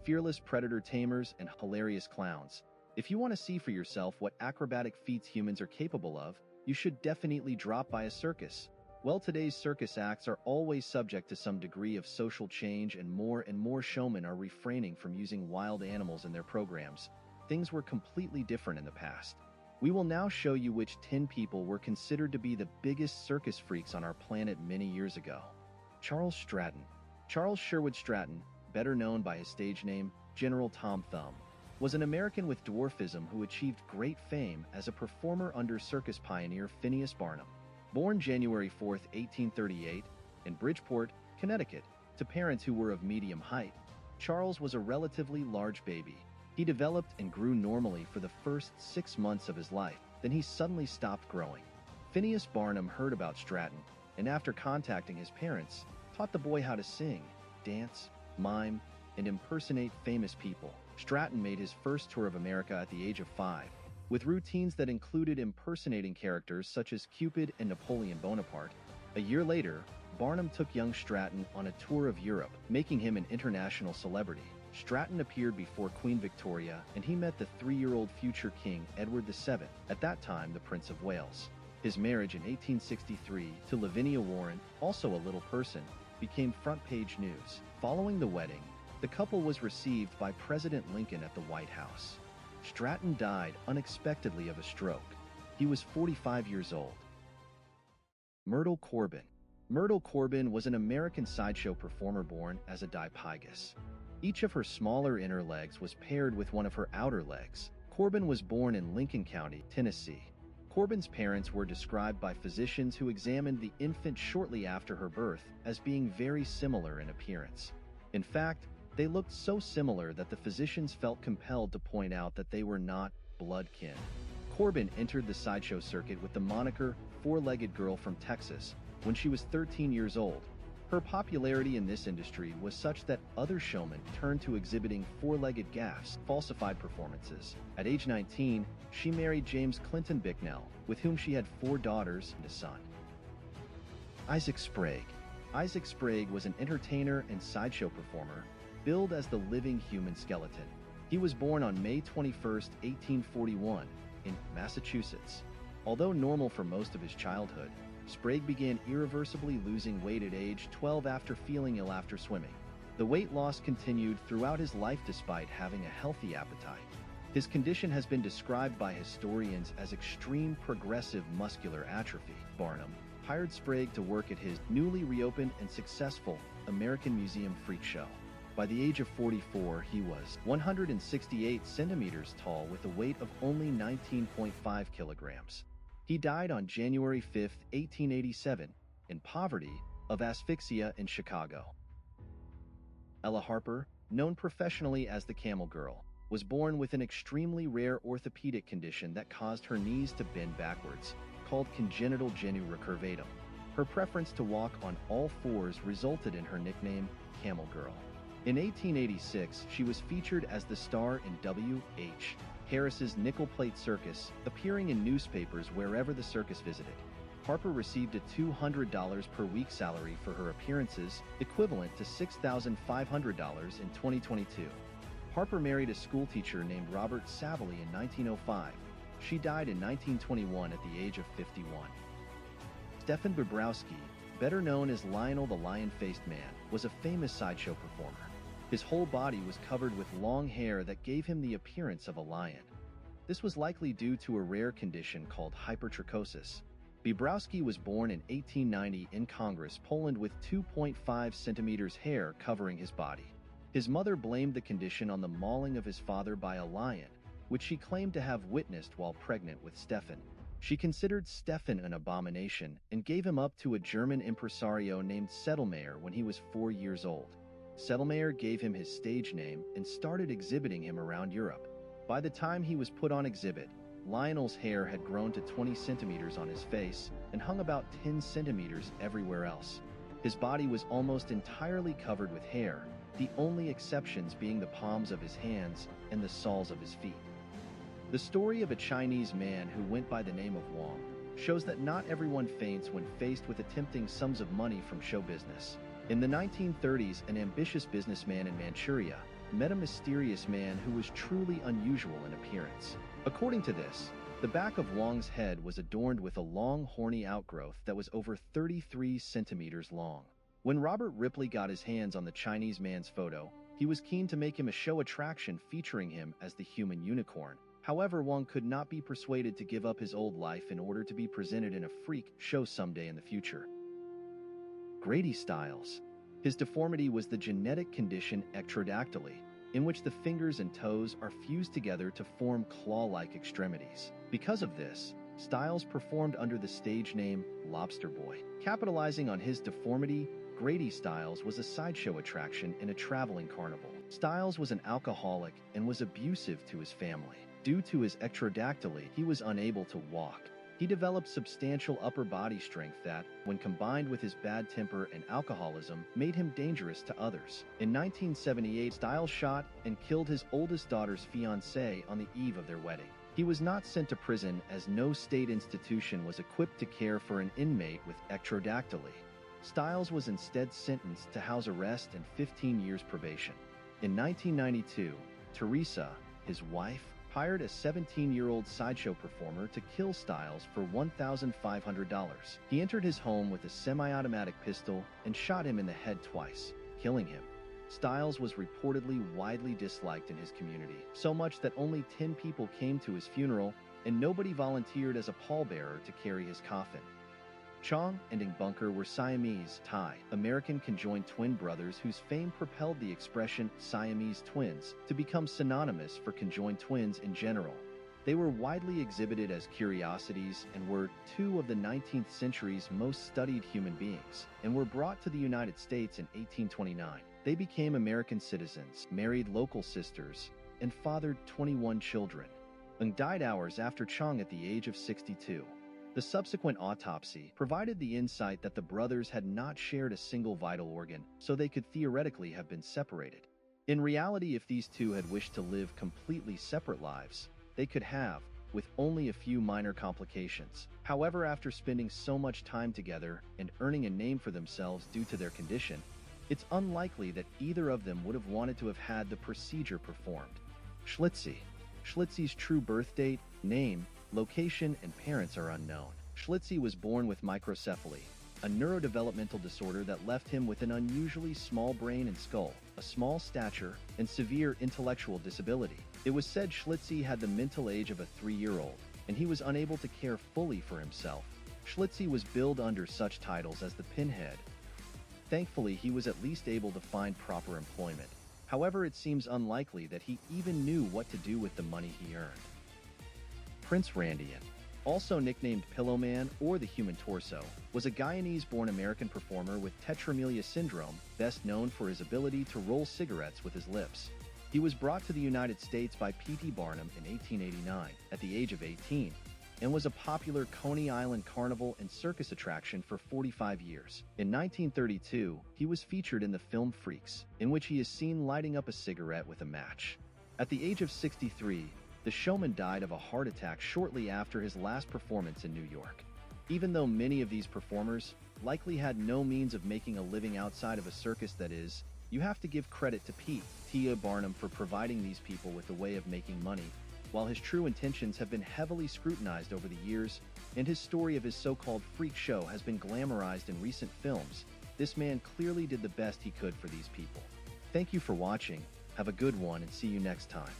fearless predator tamers, and hilarious clowns. If you want to see for yourself what acrobatic feats humans are capable of, you should definitely drop by a circus. Well, today's circus acts are always subject to some degree of social change, and more showmen are refraining from using wild animals in their programs. Things were completely different in the past. We will now show you which 10 people were considered to be the biggest circus freaks on our planet many years ago. Charles Stratton. Charles Sherwood Stratton, better known by his stage name, General Tom Thumb, was an American with dwarfism who achieved great fame as a performer under circus pioneer Phineas Barnum. Born January 4, 1838, in Bridgeport, Connecticut, to parents who were of medium height, Charles was a relatively large baby. He developed and grew normally for the first 6 months of his life, then he suddenly stopped growing. Phineas Barnum heard about Stratton, and after contacting his parents, taught the boy how to sing, dance, mime, and impersonate famous people. Stratton made his first tour of America at the age of 5, with routines that included impersonating characters such as Cupid and Napoleon Bonaparte. A year later, Barnum took young Stratton on a tour of Europe, making him an international celebrity. Stratton appeared before Queen Victoria, and he met the 3-year-old future King Edward VII, at that time the Prince of Wales. His marriage in 1863 to Lavinia Warren, also a little person, became front-page news. Following the wedding, the couple was received by President Lincoln at the White House. Stratton died unexpectedly of a stroke. He was 45 years old. Myrtle Corbin. Myrtle Corbin was an American sideshow performer born as a dipygus. Each of her smaller inner legs was paired with one of her outer legs. Corbin was born in Lincoln County, Tennessee. Corbin's parents were described by physicians who examined the infant shortly after her birth as being very similar in appearance. In fact, they looked so similar that the physicians felt compelled to point out that they were not blood kin. Corbin entered the sideshow circuit with the moniker Four-Legged Girl from Texas when she was 13 years old. Her popularity in this industry was such that other showmen turned to exhibiting four-legged gaffes, falsified performances. At age 19, she married James Clinton Bicknell, with whom she had 4 daughters and a son. Isaac Sprague. Isaac Sprague was an entertainer and sideshow performer, billed as the living human skeleton. He was born on May 21, 1841, in Massachusetts. Although normal for most of his childhood, Sprague began irreversibly losing weight at age 12 after feeling ill after swimming. The weight loss continued throughout his life despite having a healthy appetite. His condition has been described by historians as extreme progressive muscular atrophy. Barnum hired Sprague to work at his newly reopened and successful American Museum Freak Show. By the age of 44, he was 168 centimeters tall with a weight of only 19.5 kilograms. He died on January 5, 1887, in poverty of asphyxia in Chicago. Ella Harper, known professionally as the Camel Girl, was born with an extremely rare orthopedic condition that caused her knees to bend backwards, called congenital genu recurvatum. Her preference to walk on all fours resulted in her nickname, Camel Girl. In 1886, she was featured as the star in W.H. Harris's Nickel Plate Circus, appearing in newspapers wherever the circus visited. Harper received a $200 per week salary for her appearances, equivalent to $6,500 in 2022. Harper married a schoolteacher named Robert Savely in 1905. She died in 1921 at the age of 51. Stefan Bobrowski, better known as Lionel the Lion-Faced Man, was a famous sideshow performer. His whole body was covered with long hair that gave him the appearance of a lion. This was likely due to a rare condition called hypertrichosis. Bobrowski was born in 1890 in Congress, Poland, with 2.5 centimeters hair covering his body. His mother blamed the condition on the mauling of his father by a lion, which she claimed to have witnessed while pregnant with Stefan. She considered Stefan an abomination and gave him up to a German impresario named Sedlmayr when he was 4 years old. Sedlmayr gave him his stage name and started exhibiting him around Europe. By the time he was put on exhibit, Lionel's hair had grown to 20 centimeters on his face and hung about 10 centimeters everywhere else. His body was almost entirely covered with hair, the only exceptions being the palms of his hands and the soles of his feet. The story of a Chinese man who went by the name of Wang shows that not everyone faints when faced with tempting sums of money from show business. In the 1930s, an ambitious businessman in Manchuria, met a mysterious man who was truly unusual in appearance. According to this, the back of Wong's head was adorned with a long, horny outgrowth that was over 33 centimeters long. When Robert Ripley got his hands on the Chinese man's photo, he was keen to make him a show attraction featuring him as the human unicorn. However, Wong could not be persuaded to give up his old life in order to be presented in a freak show someday in the future. Grady Stiles. His deformity was the genetic condition ectrodactyly, in which the fingers and toes are fused together to form claw-like extremities. Because of this, Stiles performed under the stage name Lobster Boy. Capitalizing on his deformity, Grady Stiles was a sideshow attraction in a traveling carnival. Stiles was an alcoholic and was abusive to his family. Due to his ectrodactyly, he was unable to walk. He developed substantial upper body strength that, when combined with his bad temper and alcoholism, made him dangerous to others. In 1978, Stiles shot and killed his oldest daughter's fiancé on the eve of their wedding. He was not sent to prison as no state institution was equipped to care for an inmate with ectrodactyly. Stiles was instead sentenced to house arrest and 15 years probation. In 1992, Teresa, his wife, hired a 17-year-old sideshow performer to kill Stiles for $1,500. He entered his home with a semi-automatic pistol and shot him in the head twice, killing him. Stiles was reportedly widely disliked in his community, so much that only 10 people came to his funeral and nobody volunteered as a pallbearer to carry his coffin. Chong and Ng Bunker were Siamese, Thai, American conjoined twin brothers whose fame propelled the expression Siamese twins to become synonymous for conjoined twins in general. They were widely exhibited as curiosities and were two of the 19th century's most studied human beings, and were brought to the United States in 1829. They became American citizens, married local sisters, and fathered 21 children. Ng died hours after Chong at the age of 62. The subsequent autopsy provided the insight that the brothers had not shared a single vital organ, so they could theoretically have been separated. In reality, if these two had wished to live completely separate lives, they could have, with only a few minor complications. However, after spending so much time together and earning a name for themselves due to their condition, it's unlikely that either of them would have wanted to have had the procedure performed. Schlitzie. Schlitzie's true birth date, name, location, and parents are unknown. Schlitzie was born with microcephaly, a neurodevelopmental disorder that left him with an unusually small brain and skull, a small stature, and severe intellectual disability. It was said Schlitzie had the mental age of a 3-year-old, and he was unable to care fully for himself. Schlitzie was billed under such titles as the Pinhead. Thankfully, he was at least able to find proper employment. However, it seems unlikely that he even knew what to do with the money he earned. Prince Randian, also nicknamed Pillowman or the Human Torso, was a Guyanese-born American performer with tetramelia syndrome, best known for his ability to roll cigarettes with his lips. He was brought to the United States by P.T. Barnum in 1889, at the age of 18, and was a popular Coney Island carnival and circus attraction for 45 years. In 1932, he was featured in the film Freaks, in which he is seen lighting up a cigarette with a match. At the age of 63, the showman died of a heart attack shortly after his last performance in New York. Even though many of these performers likely had no means of making a living outside of a circus, that is, you have to give credit to P.T. Barnum for providing these people with a way of making money. While his true intentions have been heavily scrutinized over the years, and his story of his so-called freak show has been glamorized in recent films, this man clearly did the best he could for these people. Thank you for watching, have a good one, and see you next time.